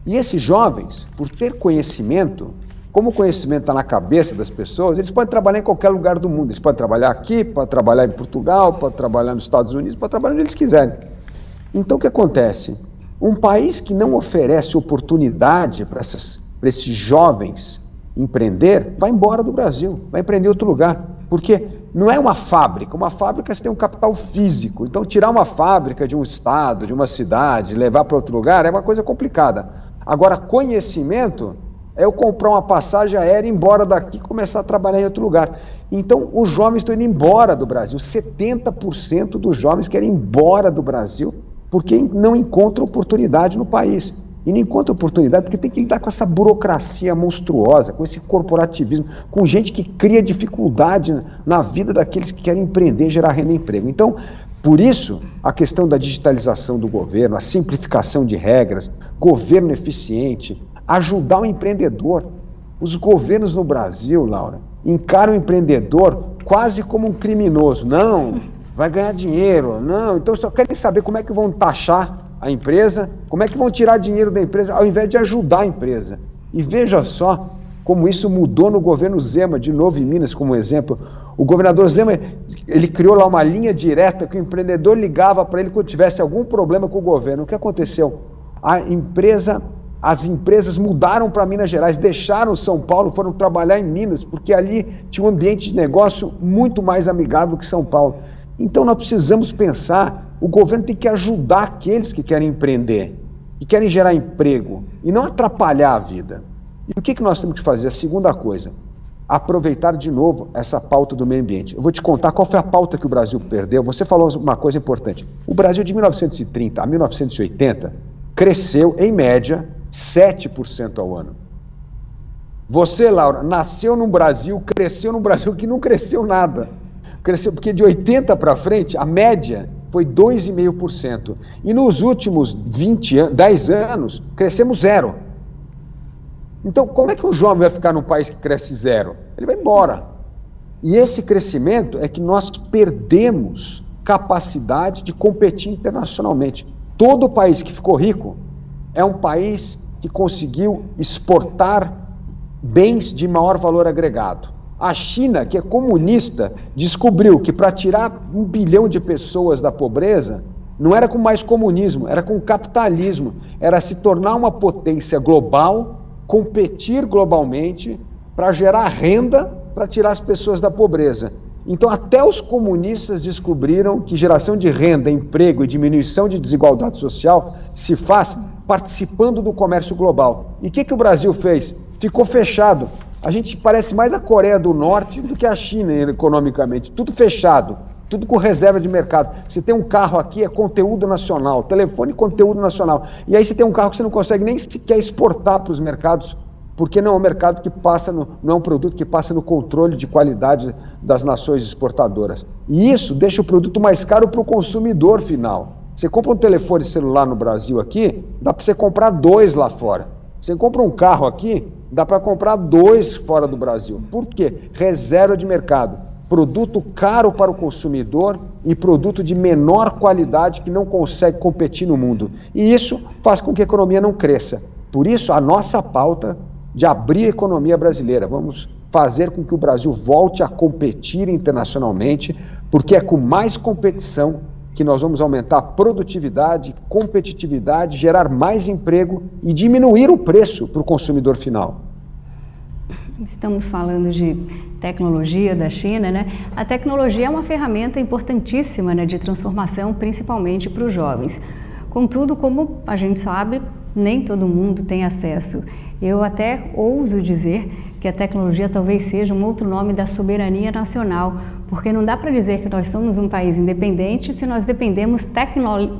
E esses jovens, por ter conhecimento, como o conhecimento está na cabeça das pessoas, eles podem trabalhar em qualquer lugar do mundo. Eles podem trabalhar aqui, podem trabalhar em Portugal, podem trabalhar nos Estados Unidos, podem trabalhar onde eles quiserem. Então o que acontece? Um país que não oferece oportunidade para esses jovens empreender, vai embora do Brasil, vai empreender em outro lugar. Porque não é uma fábrica você tem um capital físico. Então tirar uma fábrica de um estado, de uma cidade, levar para outro lugar é uma coisa complicada. Agora conhecimento é eu comprar uma passagem aérea, ir embora daqui e começar a trabalhar em outro lugar. Então, os jovens estão indo embora do Brasil. 70% dos jovens querem ir embora do Brasil porque não encontram oportunidade no país. E não encontram oportunidade porque tem que lidar com essa burocracia monstruosa, com esse corporativismo, com gente que cria dificuldade na vida daqueles que querem empreender, gerar renda e emprego. Então, por isso, a questão da digitalização do governo, a simplificação de regras, governo eficiente, ajudar o empreendedor. Os governos no Brasil, Laura, encaram o empreendedor quase como um criminoso. Não, vai ganhar dinheiro. Não, então só querem saber como é que vão taxar a empresa, como é que vão tirar dinheiro da empresa, ao invés de ajudar a empresa. E veja só como isso mudou no governo Zema, de novo em Minas como exemplo. O governador Zema, ele criou lá uma linha direta que o empreendedor ligava para ele quando tivesse algum problema com o governo. O que aconteceu? As empresas mudaram para Minas Gerais, deixaram São Paulo, foram trabalhar em Minas, porque ali tinha um ambiente de negócio muito mais amigável que São Paulo. Então nós precisamos pensar, o governo tem que ajudar aqueles que querem empreender, que querem gerar emprego, e não atrapalhar a vida. E o que nós temos que fazer? A segunda coisa, aproveitar de novo essa pauta do meio ambiente. Eu vou te contar qual foi a pauta que o Brasil perdeu. Você falou uma coisa importante. O Brasil de 1930 a 1980 cresceu, em média, 7% ao ano. Você, Laura, nasceu no Brasil, cresceu no Brasil que não cresceu nada. Cresceu porque de 80 para frente, a média foi 2,5%. E nos últimos 10 anos, crescemos 0%. Então, como é que um jovem vai ficar num país que cresce 0%? Ele vai embora. E esse crescimento é que nós perdemos capacidade de competir internacionalmente. Todo país que ficou rico é um país que conseguiu exportar bens de maior valor agregado. A China, que é comunista, descobriu que para tirar 1 bilhão de pessoas da pobreza, não era com mais comunismo, era com capitalismo, era se tornar uma potência global, competir globalmente para gerar renda para tirar as pessoas da pobreza. Então até os comunistas descobriram que geração de renda, emprego e diminuição de desigualdade social se faz participando do comércio global. E o que o Brasil fez? Ficou fechado. A gente parece mais a Coreia do Norte do que a China economicamente, tudo fechado. tudo com reserva de mercado. Você tem um carro aqui, é conteúdo nacional, telefone, conteúdo nacional. E aí você tem um carro que você não consegue nem sequer exportar para os mercados, porque não é um mercado que passa, não é um produto que passa no controle de qualidade das nações exportadoras. E isso deixa o produto mais caro para o consumidor final. Você compra um telefone celular no Brasil aqui, dá para você comprar 2 lá fora. Você compra um carro aqui, dá para comprar 2 fora do Brasil. Por quê? Reserva de mercado. Produto caro para o consumidor e produto de menor qualidade que não consegue competir no mundo. E isso faz com que a economia não cresça. Por isso, a nossa pauta de abrir a economia brasileira. Vamos fazer com que o Brasil volte a competir internacionalmente, porque é com mais competição que nós vamos aumentar a produtividade, competitividade, gerar mais emprego e diminuir o preço para o consumidor final. Estamos falando de tecnologia da China, né? A tecnologia é uma ferramenta importantíssima, né, de transformação, principalmente para os jovens. Contudo, como a gente sabe, nem todo mundo tem acesso. Eu até ouso dizer que a tecnologia talvez seja um outro nome da soberania nacional, porque não dá para dizer que nós somos um país independente se nós dependemos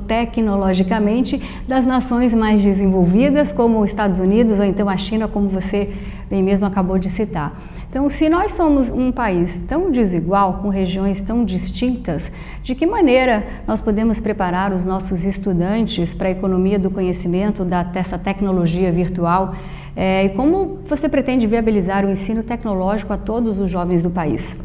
tecnologicamente das nações mais desenvolvidas, como os Estados Unidos ou então a China, como você bem mesmo acabou de citar. Então, se nós somos um país tão desigual, com regiões tão distintas, de que maneira nós podemos preparar os nossos estudantes para a economia do conhecimento, dessa tecnologia virtual? E como você pretende viabilizar o ensino tecnológico a todos os jovens do país?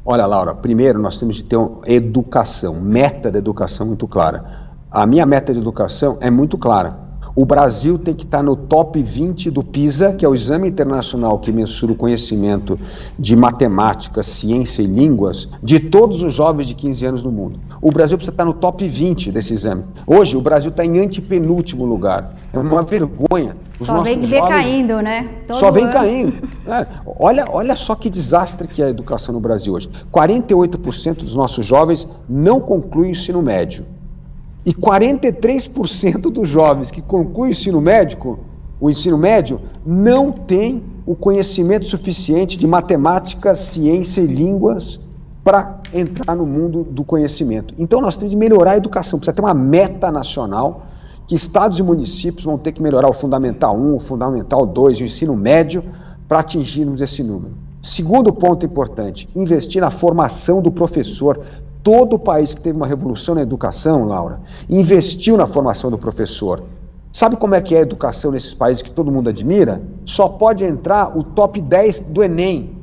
Olha, Laura, primeiro nós temos de ter uma educação, meta da educação muito clara. A minha meta de educação é muito clara. O Brasil tem que estar no top 20 do PISA, que é o exame internacional que mensura o conhecimento de matemática, ciência e línguas de todos os jovens de 15 anos no mundo. O Brasil precisa estar no top 20 desse exame. Hoje, o Brasil está em antepenúltimo lugar. É uma vergonha. Só vem decaindo, né? Só vem caindo. Olha só que desastre que é a educação no Brasil hoje. 48% dos nossos jovens não concluem o ensino médio. E 43% dos jovens que concluem o ensino médio não têm o conhecimento suficiente de matemática, ciência e línguas para entrar no mundo do conhecimento. Então nós temos de melhorar a educação, precisa ter uma meta nacional que estados e municípios vão ter que melhorar o Fundamental 1, o Fundamental 2 e o ensino médio para atingirmos esse número. Segundo ponto importante, investir na formação do professor. Todo país que teve uma revolução na educação, Laura, investiu na formação do professor. Sabe como é que é a educação nesses países que todo mundo admira? Só pode entrar o top 10 do Enem.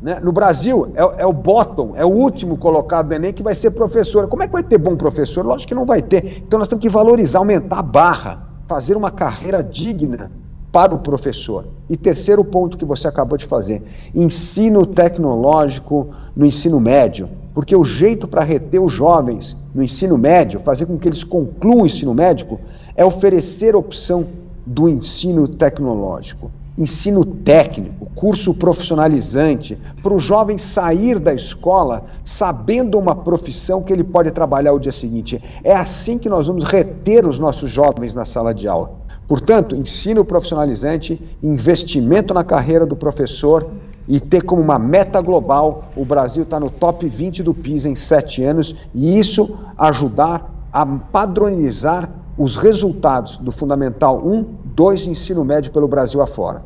Né? No Brasil, é o bottom, é o último colocado do Enem que vai ser professor. Como é que vai ter bom professor? Lógico que não vai ter. Então nós temos que valorizar, aumentar a barra, fazer uma carreira digna para o professor. E terceiro ponto que você acabou de fazer, ensino tecnológico no ensino médio. Porque o jeito para reter os jovens no ensino médio, fazer com que eles concluam o ensino médico, é oferecer opção do ensino tecnológico, ensino técnico, curso profissionalizante, para o jovem sair da escola sabendo uma profissão que ele pode trabalhar o dia seguinte. É assim que nós vamos reter os nossos jovens na sala de aula. Portanto, ensino profissionalizante, investimento na carreira do professor, e ter como uma meta global o Brasil estar no top 20 do PISA em 7 anos e isso ajudar a padronizar os resultados do Fundamental 1, 2 e ensino médio pelo Brasil afora.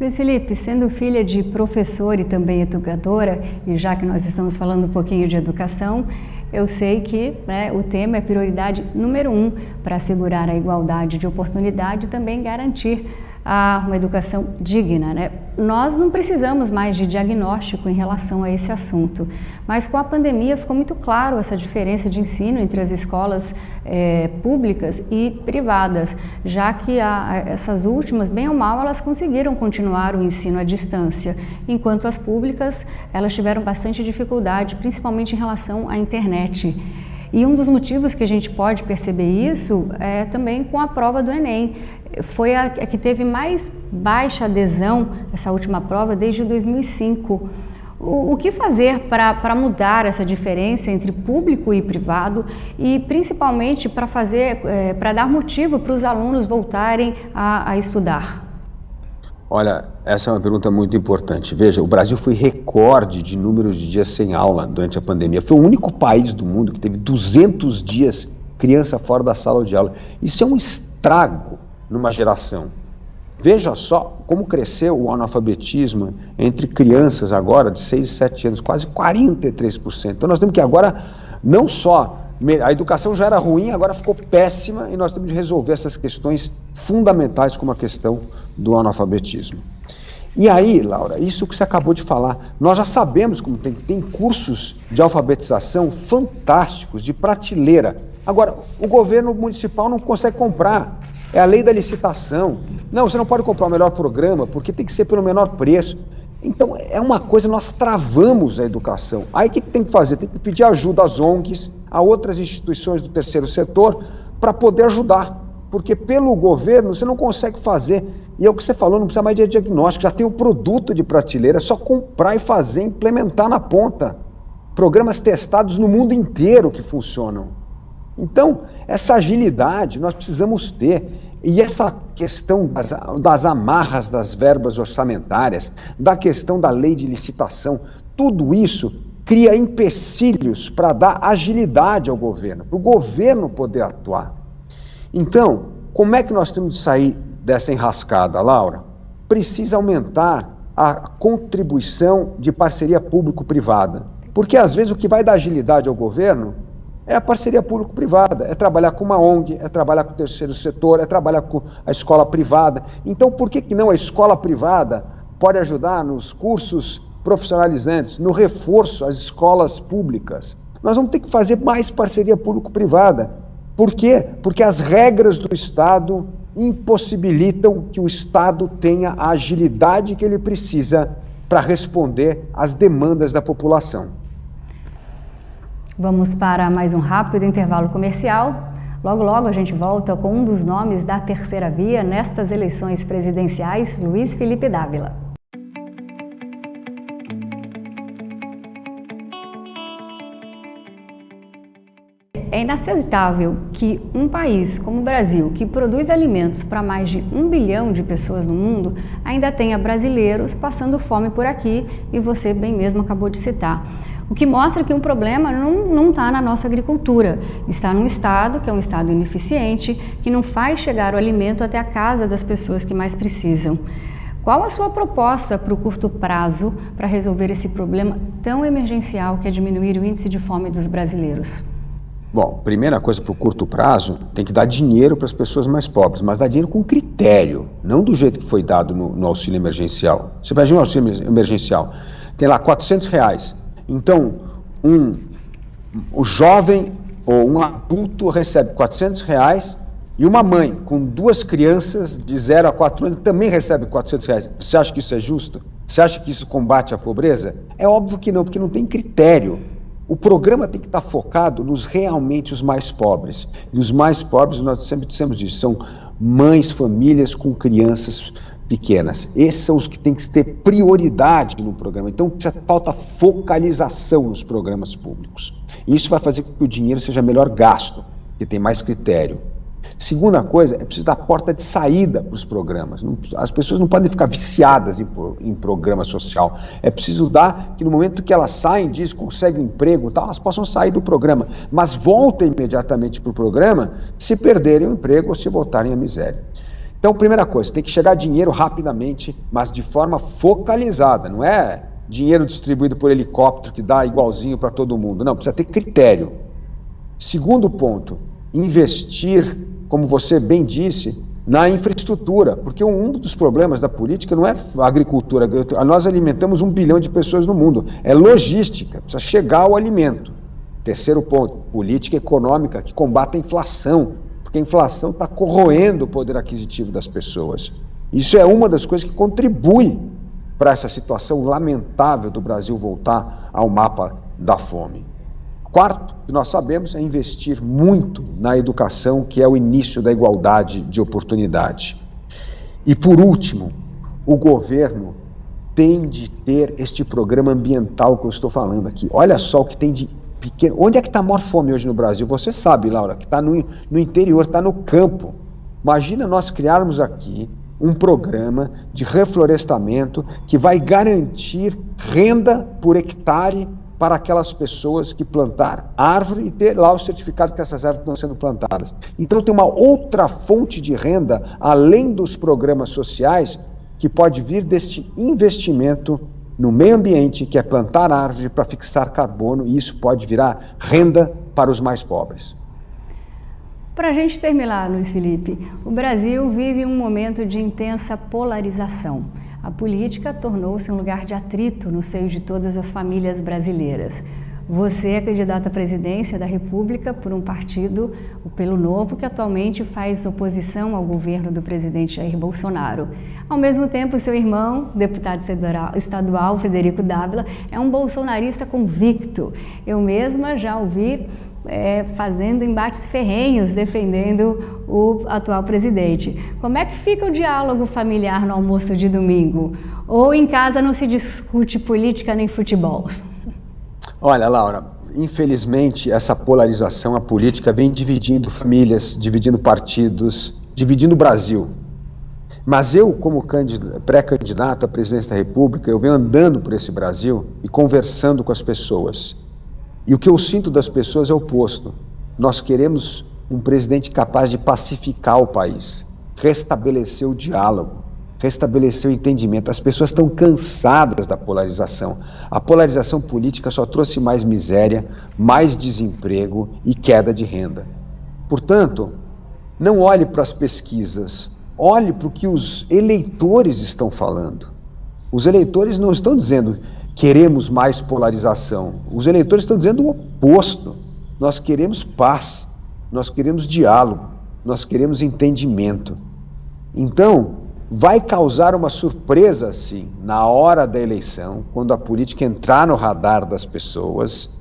Luiz Felipe, sendo filha de professor e também educadora, e já que nós estamos falando um pouquinho de educação, eu sei que o tema é prioridade número 1 para assegurar a igualdade de oportunidade e também garantir uma educação digna, né? Nós não precisamos mais de diagnóstico em relação a esse assunto, mas com a pandemia ficou muito claro essa diferença de ensino entre as escolas públicas e privadas, já que essas últimas, bem ou mal, elas conseguiram continuar o ensino à distância, enquanto as públicas, elas tiveram bastante dificuldade, principalmente em relação à internet. E um dos motivos que a gente pode perceber isso é também com a prova do Enem. Foi a que teve mais baixa adesão, essa última prova, desde 2005. O que fazer para mudar essa diferença entre público e privado e principalmente para dar motivo para os alunos voltarem a estudar? Olha, essa é uma pergunta muito importante. Veja, o Brasil foi recorde de números de dias sem aula durante a pandemia. Foi o único país do mundo que teve 200 dias criança fora da sala de aula. Isso é um estrago numa geração. Veja só como cresceu o analfabetismo entre crianças agora de 6 e 7 anos, quase 43%. Então nós temos que agora, não só a educação já era ruim, agora ficou péssima e nós temos de resolver essas questões fundamentais como a questão do analfabetismo. E aí, Laura, isso que você acabou de falar, nós já sabemos como tem cursos de alfabetização fantásticos, de prateleira. Agora, o governo municipal não consegue comprar, é a lei da licitação. Não, você não pode comprar o melhor programa, porque tem que ser pelo menor preço. Então, é uma coisa, nós travamos a educação. Aí o que tem que fazer? Tem que pedir ajuda às ONGs, a outras instituições do terceiro setor, para poder ajudar. Porque pelo governo você não consegue fazer. E é o que você falou, não precisa mais de diagnóstico, já tem o produto de prateleira, é só comprar e fazer, implementar na ponta. Programas testados no mundo inteiro que funcionam. Então, essa agilidade nós precisamos ter. E essa questão das amarras das verbas orçamentárias, da questão da lei de licitação, tudo isso cria empecilhos para dar agilidade ao governo, para o governo poder atuar. Então, como é que nós temos de sair dessa enrascada, Laura? Precisa aumentar a contribuição de parceria público-privada, porque às vezes o que vai dar agilidade ao governo é a parceria público-privada, é trabalhar com uma ONG, é trabalhar com o terceiro setor, é trabalhar com a escola privada. Então, por que não a escola privada pode ajudar nos cursos profissionalizantes, no reforço às escolas públicas? Nós vamos ter que fazer mais parceria público-privada. Por quê? Porque as regras do Estado impossibilitam que o Estado tenha a agilidade que ele precisa para responder às demandas da população. Vamos para mais um rápido intervalo comercial. Logo, logo a gente volta com um dos nomes da terceira via nestas eleições presidenciais, Luiz Felipe Dávila. É inaceitável que um país como o Brasil, que produz alimentos para mais de 1 bilhão de pessoas no mundo, ainda tenha brasileiros passando fome por aqui, e você bem mesmo acabou de citar. O que mostra que um problema não está na nossa agricultura, está num estado que é um estado ineficiente, que não faz chegar o alimento até a casa das pessoas que mais precisam. Qual a sua proposta para o curto prazo para resolver esse problema tão emergencial que é diminuir o índice de fome dos brasileiros? Bom, primeira coisa, para o curto prazo, tem que dar dinheiro para as pessoas mais pobres, mas dar dinheiro com critério, não do jeito que foi dado no auxílio emergencial. Você vai ver um auxílio emergencial, tem lá R$400. Então, o jovem ou um adulto recebe R$400 e uma mãe com 2 crianças de 0 a 4 anos também recebe R$400. Você acha que isso é justo? Você acha que isso combate a pobreza? É óbvio que não, porque não tem critério. O programa tem que estar focado nos realmente os mais pobres. E os mais pobres, nós sempre dissemos isso, são mães, famílias com crianças pequenas. Esses são os que têm que ter prioridade no programa. Então, falta focalização nos programas públicos. Isso vai fazer com que o dinheiro seja melhor gasto, porque tem mais critério. Segunda coisa, é preciso dar porta de saída para os programas. As pessoas não podem ficar viciadas em programa social. É preciso dar que no momento que elas saem disso, conseguem um emprego e tal, elas possam sair do programa, mas voltem imediatamente para o programa se perderem o emprego ou se voltarem à miséria. Então, primeira coisa, tem que chegar dinheiro rapidamente, mas de forma focalizada, não é dinheiro distribuído por helicóptero que dá igualzinho para todo mundo, não, precisa ter critério. Segundo ponto, investir, como você bem disse, na infraestrutura, porque um dos problemas da política não é a agricultura, nós alimentamos 1 bilhão de pessoas no mundo, é logística, precisa chegar ao alimento. Terceiro ponto, política econômica que combate a inflação, porque a inflação está corroendo o poder aquisitivo das pessoas. Isso é uma das coisas que contribui para essa situação lamentável do Brasil voltar ao mapa da fome. Quarto, que nós sabemos, é investir muito na educação, que é o início da igualdade de oportunidade. E por último, o governo tem de ter este programa ambiental que eu estou falando aqui. Olha só o que tem de pequeno. Onde é que está a maior fome hoje no Brasil? Você sabe, Laura, que está no interior, está no campo. Imagina nós criarmos aqui um programa de reflorestamento que vai garantir renda por hectare para aquelas pessoas que plantaram árvore e ter lá o certificado que essas árvores estão sendo plantadas. Então tem uma outra fonte de renda, além dos programas sociais, que pode vir deste investimento no meio ambiente, que é plantar árvore para fixar carbono, e isso pode virar renda para os mais pobres. Para a gente terminar, Luiz Felipe, o Brasil vive um momento de intensa polarização. A política tornou-se um lugar de atrito no seio de todas as famílias brasileiras. Você é candidato à presidência da República por um partido, o Pelo Novo, que atualmente faz oposição ao governo do presidente Jair Bolsonaro. Ao mesmo tempo, seu irmão, deputado estadual Frederico Dávila, é um bolsonarista convicto. Eu mesma já ouvi fazendo embates ferrenhos, defendendo o atual presidente. Como é que fica o diálogo familiar no almoço de domingo? Ou em casa não se discute política nem futebol? Olha, Laura, infelizmente essa polarização, a política vem dividindo famílias, dividindo partidos, dividindo o Brasil. Mas eu, como pré-candidato à presidência da República, eu venho andando por esse Brasil e conversando com as pessoas. E o que eu sinto das pessoas é o oposto. Nós queremos um presidente capaz de pacificar o país, restabelecer o diálogo, restabelecer o entendimento. As pessoas estão cansadas da polarização. A polarização política só trouxe mais miséria, mais desemprego e queda de renda. Portanto, não olhe para as pesquisas, olhe para o que os eleitores estão falando. Os eleitores não estão dizendo queremos mais polarização. Os eleitores estão dizendo o oposto. Nós queremos paz, nós queremos diálogo, nós queremos entendimento. Então, vai causar uma surpresa, sim, na hora da eleição, quando a política entrar no radar das pessoas,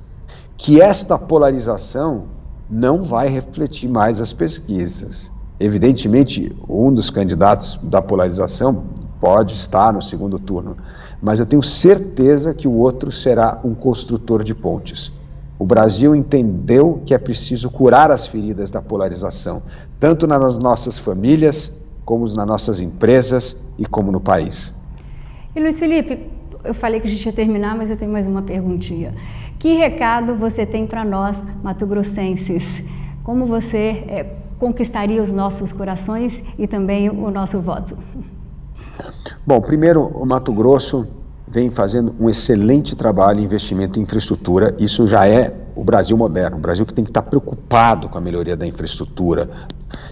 que esta polarização não vai refletir mais as pesquisas. Evidentemente, um dos candidatos da polarização pode estar no segundo turno, mas eu tenho certeza que o outro será um construtor de pontes. O Brasil entendeu que é preciso curar as feridas da polarização, tanto nas nossas famílias, como nas nossas empresas e como no país. E Luiz Felipe, eu falei que a gente ia terminar, mas eu tenho mais uma perguntinha. Que recado você tem para nós, mato-grossenses? Como você conquistaria os nossos corações e também o nosso voto? Bom, primeiro, o Mato Grosso vem fazendo um excelente trabalho em investimento em infraestrutura. Isso já é o Brasil moderno, o Brasil que tem que estar preocupado com a melhoria da infraestrutura.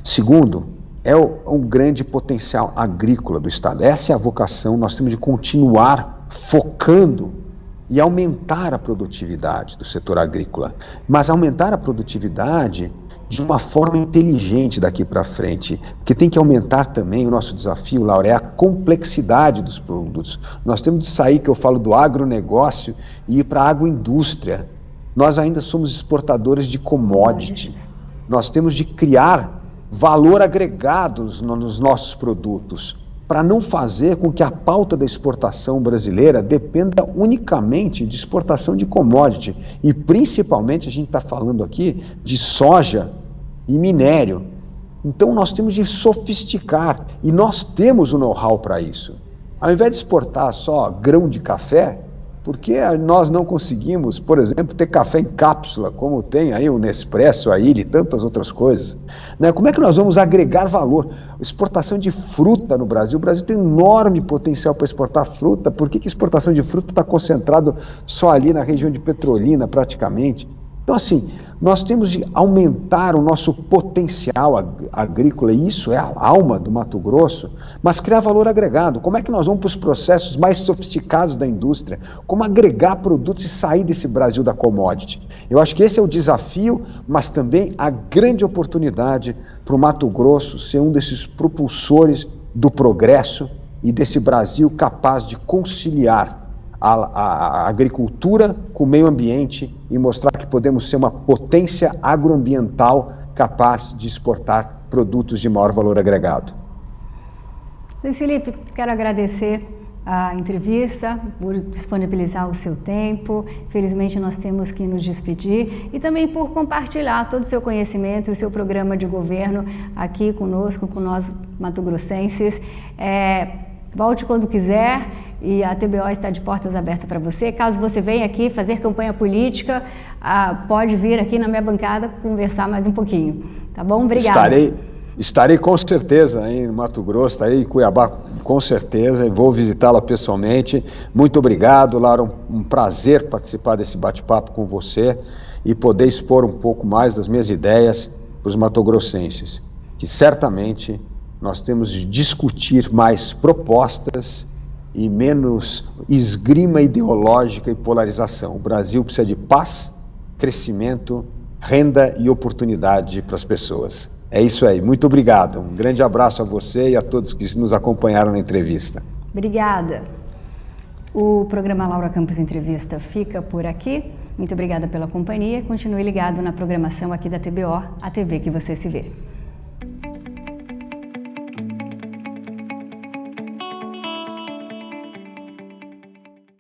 Segundo, é um grande potencial agrícola do Estado. Essa é a vocação, nós temos de continuar focando e aumentar a produtividade do setor agrícola. Mas aumentar a produtividade de uma forma inteligente daqui para frente, porque tem que aumentar também o nosso desafio, Laura, é a complexidade dos produtos. Nós temos de sair, que eu falo do agronegócio, e ir para a agroindústria. Nós ainda somos exportadores de commodity. Nós temos de criar valor agregado nos nossos produtos, para não fazer com que a pauta da exportação brasileira dependa unicamente de exportação de commodity. E principalmente a gente está falando aqui de soja e minério. Então nós temos de sofisticar, e nós temos o know-how para isso. Ao invés de exportar só grão de café, por que nós não conseguimos, por exemplo, ter café em cápsula, como tem aí o Nespresso, a Ilha e tantas outras coisas? Né? Como é que nós vamos agregar valor? Exportação de fruta no Brasil. O Brasil tem enorme potencial para exportar fruta. Por que a exportação de fruta está concentrado só ali na região de Petrolina, praticamente? Então, assim, nós temos de aumentar o nosso potencial agrícola, e isso é a alma do Mato Grosso, mas criar valor agregado. Como é que nós vamos para os processos mais sofisticados da indústria? Como agregar produtos e sair desse Brasil da commodity? Eu acho que esse é o desafio, mas também a grande oportunidade para o Mato Grosso ser um desses propulsores do progresso e desse Brasil capaz de conciliar a agricultura com o meio ambiente e mostrar que podemos ser uma potência agroambiental capaz de exportar produtos de maior valor agregado. Luiz Felipe, quero agradecer a entrevista, por disponibilizar o seu tempo. Felizmente nós temos que nos despedir e também por compartilhar todo o seu conhecimento e o seu programa de governo aqui conosco, com nós mato-grossenses. Volte quando quiser e a TBO está de portas abertas para você. Caso você venha aqui fazer campanha política, pode vir aqui na minha bancada conversar mais um pouquinho. Tá bom? Obrigada. Estarei com certeza em Mato Grosso, estarei em Cuiabá com certeza, e vou visitá-la pessoalmente. Muito obrigado, Laura, um prazer participar desse bate-papo com você e poder expor um pouco mais das minhas ideias para os matogrossenses, que certamente nós temos de discutir mais propostas e menos esgrima ideológica e polarização. O Brasil precisa de paz, crescimento, renda e oportunidade para as pessoas. É isso aí, muito obrigado. Um grande abraço a você e a todos que nos acompanharam na entrevista. Obrigada. O programa Laura Campos Entrevista fica por aqui. Muito obrigada pela companhia. Continue ligado na programação aqui da TBO, a TV que você se vê.